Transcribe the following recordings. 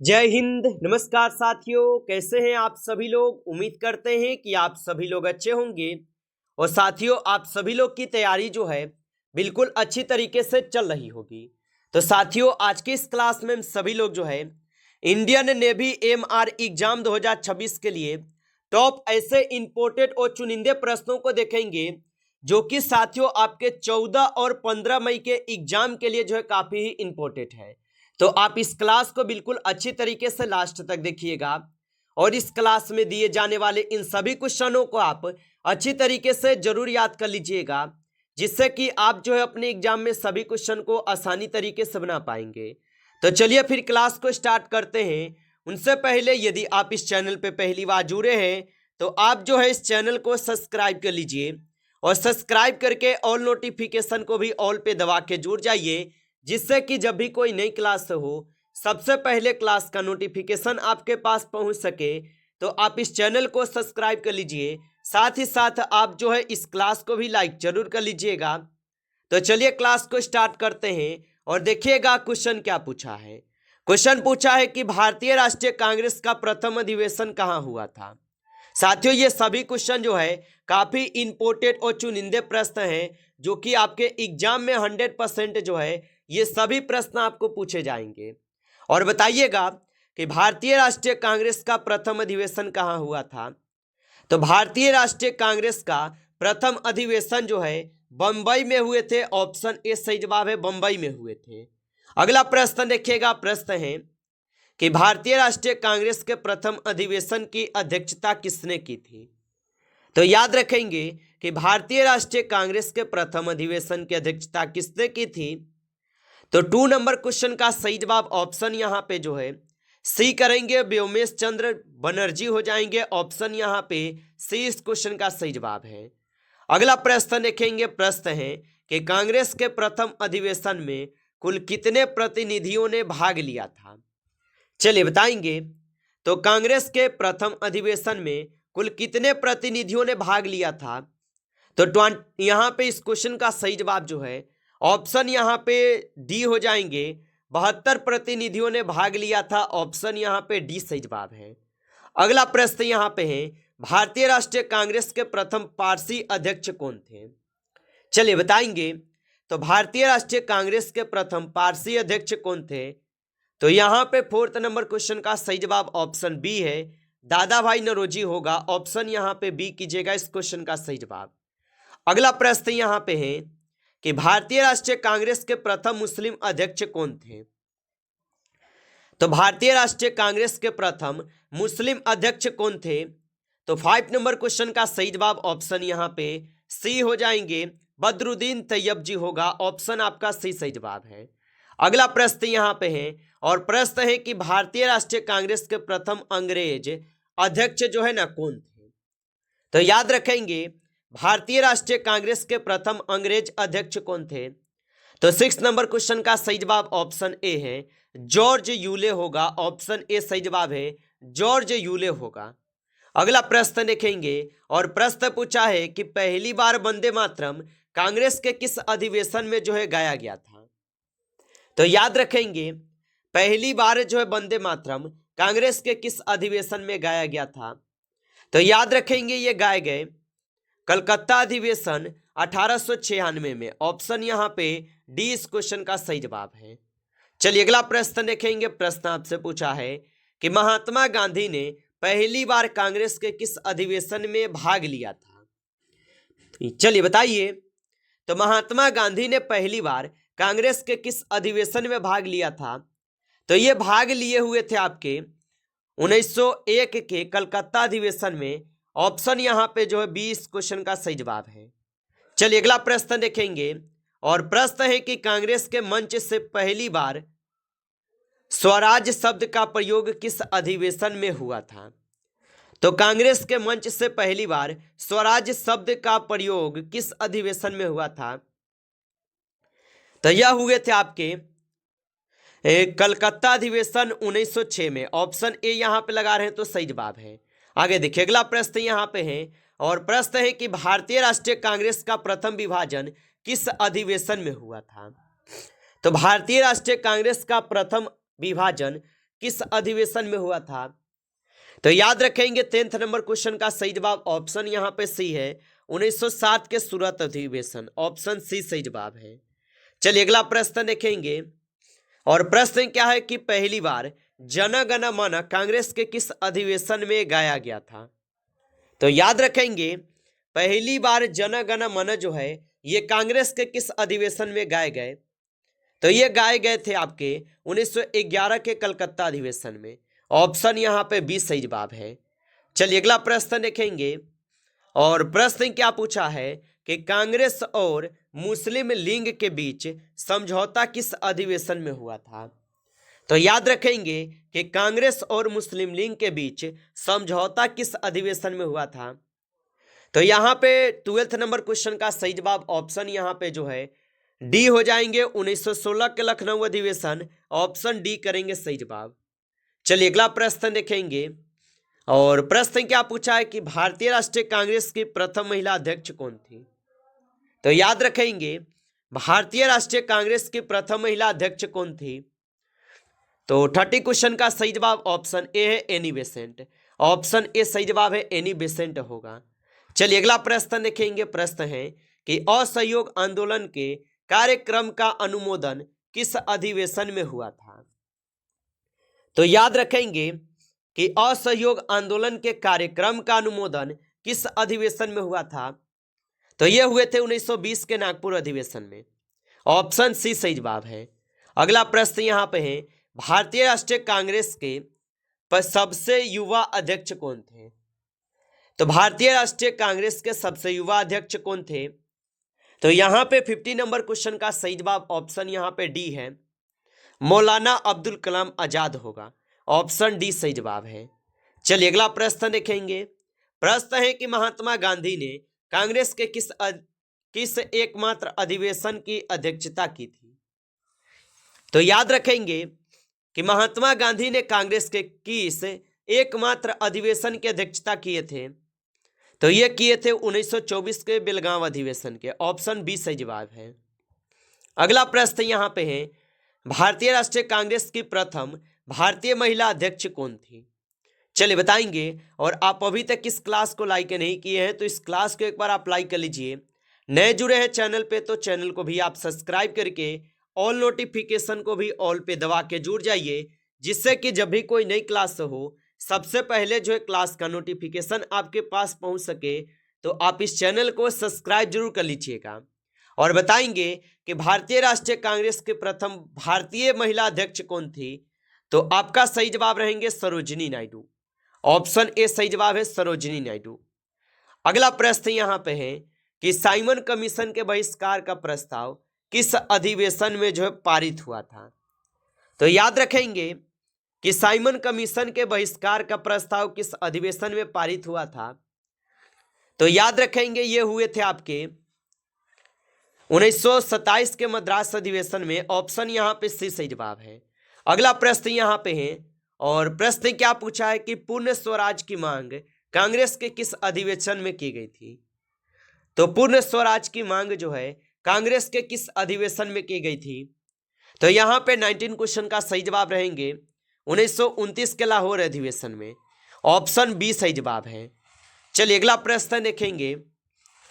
जय हिंद। नमस्कार साथियों, कैसे हैं आप सभी लोग। उम्मीद करते हैं कि आप सभी लोग अच्छे होंगे। और साथियों, आप सभी लोग की तैयारी जो है बिल्कुल अच्छी तरीके से चल रही होगी। तो साथियों, आज की इस क्लास में हम सभी लोग जो है इंडियन नेवी एमआर एग्जाम 2026 के लिए टॉप ऐसे इंपोर्टेड और चुनिंदे प्रश्नों को देखेंगे जो कि साथियों आपके 14 और 15 मई के एग्जाम के लिए जो है काफी ही इंपॉर्टेंट है। तो आप इस क्लास को बिल्कुल अच्छी तरीके से लास्ट तक देखिएगा और इस क्लास में दिए जाने वाले इन सभी क्वेश्चनों को आप अच्छी तरीके से जरूर याद कर लीजिएगा, जिससे कि आप जो है अपने एग्जाम में सभी क्वेश्चन को आसानी तरीके से बना पाएंगे। तो चलिए फिर क्लास को स्टार्ट करते हैं। उनसे पहले यदि आप इस चैनल पे पहली बार जुड़े हैं तो आप जो है इस चैनल को सब्सक्राइब कर लीजिए और सब्सक्राइब करके ऑल नोटिफिकेशन को भी ऑल पे दबा के जुड़ जाइए, जिससे कि जब भी कोई नई क्लास हो सबसे पहले क्लास का नोटिफिकेशन आपके पास पहुंच सके। तो आप इस चैनल को सब्सक्राइब कर लीजिए, साथ ही साथ आप जो है इस क्लास को भी लाइक जरूर कर लीजिएगा। तो चलिए क्लास को स्टार्ट करते हैं और देखिएगा क्वेश्चन क्या पूछा है। क्वेश्चन पूछा है कि भारतीय राष्ट्रीय कांग्रेस का प्रथम अधिवेशन कहाँ हुआ था। साथियों, ये सभी क्वेश्चन जो है काफी इंपोर्टेंट और चुनिंदे प्रश्न हैं जो कि आपके एग्जाम में 100% जो है ये सभी प्रश्न आपको पूछे जाएंगे। और बताइएगा कि भारतीय राष्ट्रीय कांग्रेस का प्रथम अधिवेशन कहाँ हुआ था। तो भारतीय राष्ट्रीय कांग्रेस का प्रथम अधिवेशन जो है बंबई में हुए थे। ऑप्शन ए सही जवाब है, बंबई में हुए थे। अगला प्रश्न देखिएगा। प्रश्न है कि भारतीय राष्ट्रीय कांग्रेस के प्रथम अधिवेशन की अध्यक्षता किसने की थी। तो याद रखेंगे कि भारतीय राष्ट्रीय कांग्रेस के प्रथम अधिवेशन की अध्यक्षता किसने की थी। तो 2 नंबर क्वेश्चन का सही जवाब ऑप्शन यहाँ पे जो है सी करेंगे, व्योमेश चंद्र बनर्जी हो जाएंगे। ऑप्शन यहाँ पे सी इस क्वेश्चन का सही जवाब है। अगला प्रश्न देखेंगे। प्रश्न है कि कांग्रेस के प्रथम अधिवेशन में कुल कितने प्रतिनिधियों ने भाग लिया था। चलिए बताएंगे। तो कांग्रेस के प्रथम अधिवेशन में कुल कितने प्रतिनिधियों ने भाग लिया था। तो यहाँ पे इस क्वेश्चन का सही जवाब जो है ऑप्शन यहाँ पे डी हो जाएंगे। 72 प्रतिनिधियों ने भाग लिया था। ऑप्शन यहाँ पे डी सही जवाब है। अगला प्रश्न यहाँ पे है, भारतीय राष्ट्रीय कांग्रेस के प्रथम पारसी अध्यक्ष कौन थे। चलिए बताएंगे। तो भारतीय राष्ट्रीय कांग्रेस के प्रथम पारसी अध्यक्ष कौन थे। तो यहाँ पे 4th नंबर क्वेश्चन का सही जवाब ऑप्शन बी है, दादा भाई नौरोजी होगा। ऑप्शन यहाँ पे बी कीजिएगा इस क्वेश्चन का सही जवाब। अगला प्रश्न यहाँ पे है कि भारतीय राष्ट्रीय कांग्रेस के प्रथम मुस्लिम अध्यक्ष कौन थे। तो भारतीय राष्ट्रीय कांग्रेस के प्रथम मुस्लिम अध्यक्ष कौन थे। तो 5 नंबर क्वेश्चन का सही जवाब ऑप्शन यहाँ पे सी हो जाएंगे, बदरुद्दीन तैयब जी होगा। ऑप्शन आपका सी सही जवाब है। अगला प्रश्न यहाँ पे है और प्रश्न है कि भारतीय राष्ट्रीय कांग्रेस के प्रथम अंग्रेज अध्यक्ष जो है ना कौन थे। तो याद रखेंगे भारतीय राष्ट्रीय कांग्रेस के प्रथम अंग्रेज अध्यक्ष कौन थे। तो 6 नंबर क्वेश्चन का सही जवाब ऑप्शन ए है, जॉर्ज यूले होगा। ऑप्शन ए सही जवाब है, जॉर्ज यूले होगा। अगला प्रश्न देखेंगे और प्रश्न पूछा है कि पहली बार वंदे मातरम कांग्रेस के किस अधिवेशन में जो है गाया गया था। तो याद रखेंगे पहली बार जो है वंदे मातरम कांग्रेस के किस अधिवेशन में गाया गया था। तो याद रखेंगे ये गाए गए कलकत्ता अधिवेशन 1896 में। ऑप्शन यहाँ पे डी इस क्वेश्चन का सही जवाब है। चलिए अगला प्रश्न देखेंगे। प्रश्न आपसे पूछा है कि महात्मा गांधी ने पहली बार कांग्रेस के किस अधिवेशन में भाग लिया था। चलिए बताइए। तो महात्मा गांधी ने पहली बार कांग्रेस के किस अधिवेशन में भाग लिया था। तो ये भाग लिए हुए थे आपके 1901 के कलकत्ता अधिवेशन में। ऑप्शन यहाँ पे जो है 20 क्वेश्चन का सही जवाब है। चलिए अगला प्रश्न देखेंगे और प्रश्न है कि कांग्रेस के मंच से पहली बार स्वराज शब्द का प्रयोग किस अधिवेशन में हुआ था। तो कांग्रेस के मंच से पहली बार स्वराज शब्द का प्रयोग किस अधिवेशन में हुआ था। तो यह हुए थे आपके कलकत्ता अधिवेशन 1906 में। ऑप्शन ए यहाँ पे लगा रहे हैं तो सही जवाब है। आगे देखिए अगला प्रश्न यहाँ पे है और प्रश्न है कि भारतीय राष्ट्रीय कांग्रेस का प्रथम विभाजन किस अधिवेशन में हुआ था। तो भारतीय राष्ट्रीय कांग्रेस का प्रथम विभाजन किस अधिवेशन में हुआ था? तो याद रखेंगे 10th नंबर क्वेश्चन का सही जवाब ऑप्शन यहाँ पे सी है, 1960 के सूरत अधिवेशन, ऑप्शन सी सही जवाब है। चलिए अगला प्रश्न देखेंगे, और प्रश्न क्या है कि पहली बार जन गण मन कांग्रेस के किस अधिवेशन में गाया गया था? तो याद रखेंगे पहली बार जन गण मन जो है ये कांग्रेस के किस अधिवेशन में गाए गए? तो ये गाए गए थे आपके 1911 के कलकत्ता अधिवेशन में, ऑप्शन यहाँ पे बी सही जवाब है। चलिए अगला प्रश्न देखेंगे, और प्रश्न क्या पूछा है कि कांग्रेस और मुस्लिम लीग के बीच समझौता किस अधिवेशन में हुआ था? तो याद रखेंगे कि कांग्रेस और मुस्लिम लीग के बीच समझौता किस अधिवेशन में हुआ था? तो यहाँ पे 12th नंबर क्वेश्चन का सही जवाब ऑप्शन यहाँ पे जो है डी हो जाएंगे, 1916 के लखनऊ अधिवेशन, ऑप्शन डी करेंगे सही जवाब। चलिए अगला प्रश्न देखेंगे, और प्रश्न क्या पूछा है कि भारतीय राष्ट्रीय कांग्रेस की प्रथम महिला अध्यक्ष कौन थी? तो याद रखेंगे भारतीय राष्ट्रीय कांग्रेस की प्रथम महिला अध्यक्ष कौन थी? तो 30 क्वेश्चन का सही जवाब ऑप्शन ए है, एनी बेसेंट, ऑप्शन ए सही जवाब है, एनी बेसेंट होगा। चलिए अगला प्रश्न देखेंगे, प्रश्न है कि असहयोग आंदोलन के कार्यक्रम का अनुमोदन किस अधिवेशन में हुआ था? तो याद रखेंगे कि असहयोग आंदोलन के कार्यक्रम का अनुमोदन किस अधिवेशन में हुआ था? तो ये हुए थे 1920 के नागपुर अधिवेशन में, ऑप्शन सी सही जवाब है। अगला प्रश्न यहाँ पे है, भारतीय राष्ट्रीय कांग्रेस के सबसे युवा अध्यक्ष कौन थे? तो भारतीय राष्ट्रीय कांग्रेस के सबसे युवा अध्यक्ष कौन थे? तो यहाँ पे 50 नंबर क्वेश्चन का सही जवाब ऑप्शन यहाँ पे डी है, मौलाना अब्दुल कलाम आजाद होगा, ऑप्शन डी सही जवाब है। चलिए अगला प्रश्न देखेंगे, प्रश्न है कि महात्मा गांधी ने कांग्रेस के किस एकमात्र अधिवेशन की अध्यक्षता की थी? तो याद रखेंगे कि महात्मा गांधी ने कांग्रेस के किस एकमात्र अधिवेशन की अध्यक्षता किए थे? तो ये किए थे 1924 के बेलगांव अधिवेशन के, ऑप्शन बी सही जवाब है। अगला प्रश्न यहाँ पे है, भारतीय राष्ट्रीय कांग्रेस की प्रथम भारतीय महिला अध्यक्ष कौन थी? चलिए बताएंगे, और आप अभी तक इस क्लास को लाइक नहीं किए हैं तो इस क्लास को एक बार आप लाइक कर लीजिए। नए जुड़े हैं चैनल पे तो चैनल को भी आप सब्सक्राइब करके ऑल नोटिफिकेशन को भी ऑल पे दबा के जुड़ जाइए, जिससे कि जब भी कोई नई क्लास हो सबसे पहले जो है क्लास का नोटिफिकेशन आपके पास पहुंच सके। तो आप इस चैनल को सब्सक्राइब जरूर कर लीजिएगा। और बताएंगे कि भारतीय राष्ट्रीय कांग्रेस के प्रथम भारतीय महिला अध्यक्ष कौन थी? तो आपका सही जवाब रहेंगे सरोजिनी नायडू, ऑप्शन ए सही जवाब है, सरोजिनी नायडू। अगला प्रश्न यहाँ पे है कि साइमन कमीशन के बहिष्कार का प्रस्ताव किस अधिवेशन में जो है पारित हुआ था? तो याद रखेंगे कि साइमन कमीशन के बहिष्कार का प्रस्ताव किस अधिवेशन में पारित हुआ था? तो याद रखेंगे ये हुए थे आपके 1927 के मद्रास अधिवेशन में, ऑप्शन यहाँ पे सी सही जवाब है। अगला प्रश्न यहाँ पे है, और प्रश्न क्या पूछा है कि पूर्ण स्वराज की मांग कांग्रेस के किस अधिवेशन में की गई थी? तो पूर्ण स्वराज की मांग जो है कांग्रेस के किस अधिवेशन में की गई थी? तो यहाँ पे 19 क्वेश्चन का सही जवाब रहेंगे 1929 के लाहौर अधिवेशन में, ऑप्शन बी सही जवाब है। चलिए अगला प्रश्न देखेंगे,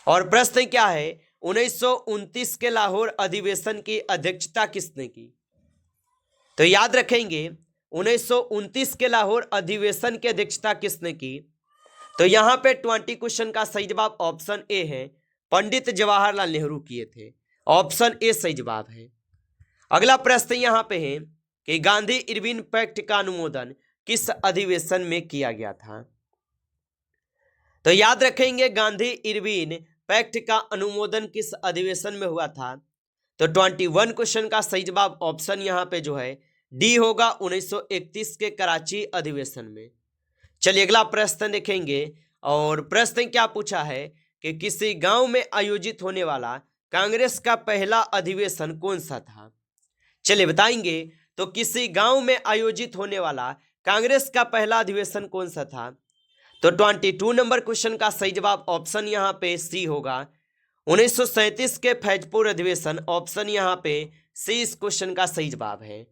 और प्रश्न क्या है 1929 के लाहौर अधिवेशन की अध्यक्षता किसने की? तो याद रखेंगे 1929 के लाहौर अधिवेशन की अध्यक्षता किसने की? तो यहाँ पे 20 क्वेश्चन का सही जवाब ऑप्शन ए है, पंडित जवाहरलाल नेहरू किए थे, ऑप्शन ए सही जवाब है। अगला प्रश्न यहाँ पे है कि गांधी इरविन पैक्ट का अनुमोदन किस अधिवेशन में किया गया था? तो याद रखेंगे गांधी इरविन पैक्ट का अनुमोदन किस अधिवेशन में हुआ था? तो 21 क्वेश्चन का सही जवाब ऑप्शन यहाँ पे जो है डी होगा, 1931 के कराची अधिवेशन में। चलिए अगला प्रश्न देखेंगे, और प्रश्न क्या पूछा है कि किसी गांव में आयोजित होने वाला कांग्रेस का पहला अधिवेशन कौन सा था? चलिए बताएंगे, तो किसी गांव में आयोजित होने वाला कांग्रेस का पहला अधिवेशन कौन सा था? तो 22 नंबर क्वेश्चन का सही जवाब ऑप्शन यहाँ पे सी होगा, 1937 के फैजपुर अधिवेशन, ऑप्शन यहाँ पे सी इस क्वेश्चन का सही जवाब है।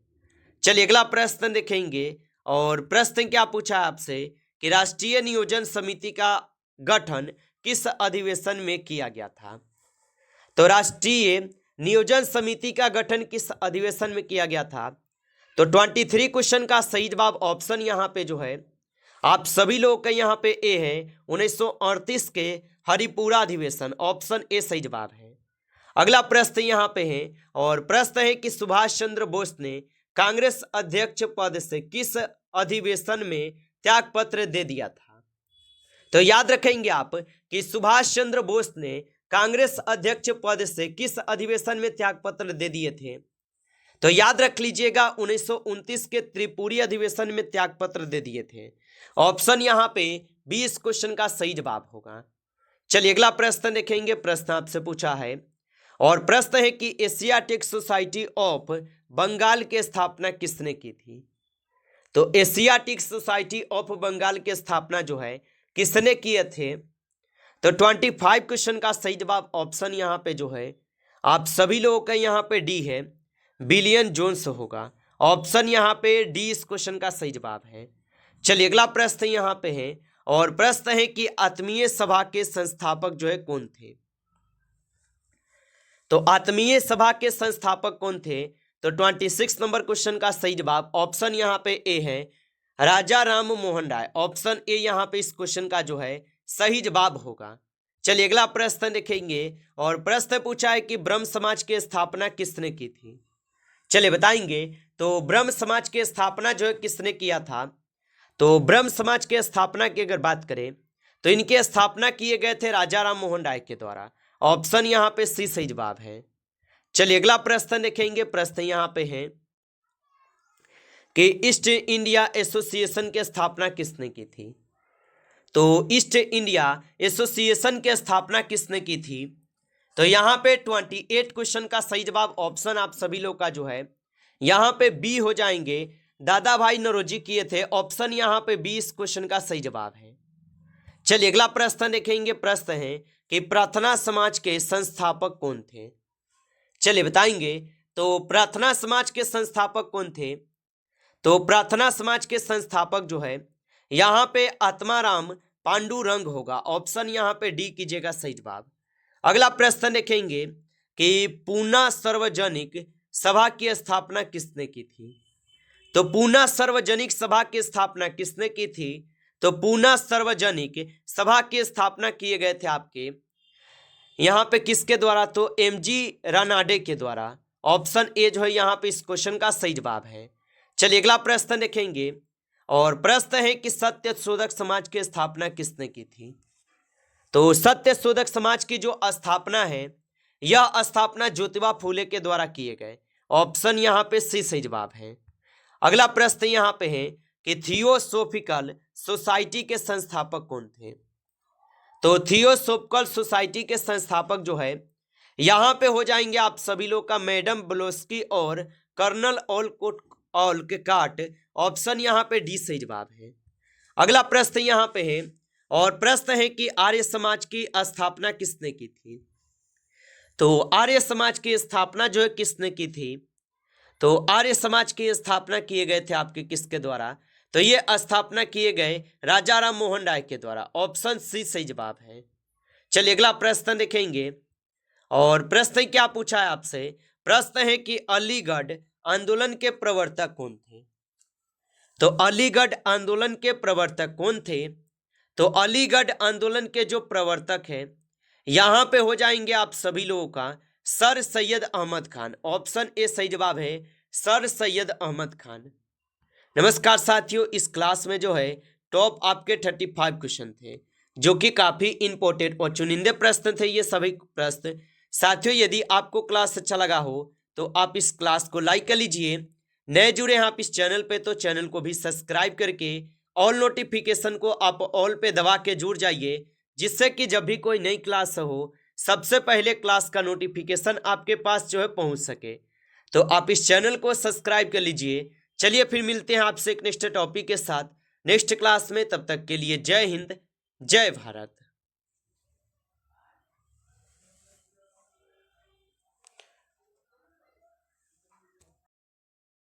चलिए अगला प्रश्न देखेंगे, और प्रश्न क्या पूछा है आपसे कि राष्ट्रीय नियोजन समिति का गठन किस अधिवेशन में किया गया था। तो राष्ट्रीय नियोजन समिति का गठन किस अधिवेशन में किया गया था। तो 23 क्वेश्चन का सही जवाब ऑप्शन यहाँ पे जो है आप सभी लोगों का यहाँ पे ए है 1938 के हरिपुरा अधिवेशन, ऑप्शन ए सही जवाब है। अगला प्रश्न यहाँ पे है और प्रश्न है कि सुभाष चंद्र बोस ने कांग्रेस अध्यक्ष पद से किस अधिवेशन में त्याग पत्र दे दिया था। तो याद रखेंगे आप कि सुभाष चंद्र बोस ने कांग्रेस अध्यक्ष पद से किस अधिवेशन में त्याग पत्र दे दिए थे। तो याद रख लीजिएगा 1929 के त्रिपुरी अधिवेशन में त्याग पत्र दे दिए थे। ऑप्शन यहाँ पे 20 क्वेश्चन का सही जवाब होगा। चलिए अगला प्रश्न देखेंगे। प्रश्न आपसे पूछा है और प्रश्न है कि एशियाटिक सोसाइटी ऑफ बंगाल की स्थापना किसने की थी। तो एशियाटिक सोसाइटी ऑफ बंगाल की स्थापना जो है किसने किए थे। तो 25 क्वेश्चन का सही जवाब ऑप्शन यहाँ पे जो है आप सभी लोगों का यहाँ पे डी है, विलियम जोन्स होगा। ऑप्शन यहाँ पे डी इस क्वेश्चन का सही जवाब है। चलिए अगला प्रश्न यहाँ पे है और प्रश्न है कि आत्मीय सभा के संस्थापक जो है कौन थे। तो आत्मीय सभा के संस्थापक कौन थे। तो 26 नंबर क्वेश्चन का सही जवाब ऑप्शन यहाँ पे ए है, राजा राम मोहन राय। ऑप्शन ए यहाँ पे इस क्वेश्चन का जो है सही जवाब होगा। चलिए अगला प्रश्न देखेंगे और प्रश्न पूछा है कि ब्रह्म समाज की स्थापना किसने की थी। चलिए बताएंगे। तो ब्रह्म समाज की स्थापना जो है किसने किया था। तो ब्रह्म समाज की स्थापना की अगर बात करें तो इनकी स्थापना किए गए थे राजा राम मोहन राय के द्वारा। ऑप्शन यहाँ पे सी सही जवाब है। चलिए अगला प्रश्न देखेंगे। प्रश्न यहाँ पे है कि ईस्ट इंडिया एसोसिएशन की स्थापना किसने की थी। तो ईस्ट इंडिया एसोसिएशन की स्थापना किसने की थी। तो यहाँ पे 28 क्वेश्चन का सही जवाब ऑप्शन आप सभी लोग का जो है यहाँ पे बी हो जाएंगे, दादा भाई नौरोजी किए थे। ऑप्शन यहाँ पे 20 क्वेश्चन का सही जवाब है। चलिए अगला प्रश्न देखेंगे। प्रश्न है कि प्रार्थना समाज के संस्थापक कौन थे। चलिए बताएंगे। तो प्रार्थना समाज के संस्थापक कौन थे। तो प्रार्थना समाज के संस्थापक जो है यहाँ पे आत्माराम पांडुरंग होगा। ऑप्शन यहाँ पे डी कीजिएगा सही जवाब। अगला प्रश्न देखेंगे कि पूना सार्वजनिक सभा की स्थापना किसने की थी। तो पूना सार्वजनिक सभा की स्थापना किसने की थी। तो पूना सार्वजनिक सभा की स्थापना किए गए थे आपके यहाँ पे किसके द्वारा। तो एमजी रानाडे के द्वारा। ऑप्शन ए जो है यहाँ पे इस क्वेश्चन का सही जवाब है। चलिए अगला प्रश्न देखेंगे और प्रश्न है कि सत्य शोधक समाज की स्थापना किसने की थी। तो सत्य शोधक समाज की जो स्थापना है यह स्थापना ज्योतिबा फूले के द्वारा किए गए। ऑप्शन यहाँ पे सी सही जवाब है। अगला प्रश्न यहाँ पे है कि थियोसोफिकल सोसाइटी के संस्थापक कौन थे। तो थियोसोफिकल सोसाइटी के संस्थापक जो है यहाँ पे हो जाएंगे आप सभी लोग का मैडम ब्लोस्की और कर्नल ओलकॉट। ऑप्शन यहाँ पे डी सही जवाब है। अगला प्रश्न यहाँ पे है और प्रश्न है कि आर्य समाज की स्थापना किसने की थी। तो आर्य समाज की स्थापना जो है किसने की थी। तो आर्य समाज की स्थापना किए गए थे आपके किसके द्वारा। तो ये स्थापना किए गए राजा राम मोहन राय के द्वारा। ऑप्शन सी सही जवाब है। चलिए अगला प्रश्न देखेंगे और प्रश्न क्या पूछा है आपसे। प्रश्न है कि अलीगढ़ आंदोलन के प्रवर्तक कौन थे। तो अलीगढ़ आंदोलन के प्रवर्तक कौन थे। तो अलीगढ़ आंदोलन के जो प्रवर्तक हैं यहाँ पे हो जाएंगे आप सभी लोगों का sir Syed Ahmad Khan. Option A सही जवाब है, सर सैयद अहमद खान। नमस्कार साथियों, इस क्लास में जो है टॉप आपके 35 क्वेश्चन थे जो कि काफी इंपॉर्टेंट और चुनिंदे प्रश्न थे ये सभी प्रश्न। साथियों यदि आपको क्लास अच्छा लगा हो तो आप इस क्लास को लाइक कर लीजिए। नए जुड़े हैं आप इस चैनल पे तो चैनल को भी सब्सक्राइब करके ऑल नोटिफिकेशन को आप ऑल पे दबा के जुड़ जाइए, जिससे कि जब भी कोई नई क्लास हो सबसे पहले क्लास का नोटिफिकेशन आपके पास जो है पहुंच सके। तो आप इस चैनल को सब्सक्राइब कर लीजिए। चलिए फिर मिलते हैं आपसे एक नेक्स्ट टॉपिक के साथ नेक्स्ट क्लास में। तब तक के लिए जय हिंद, जय भारत।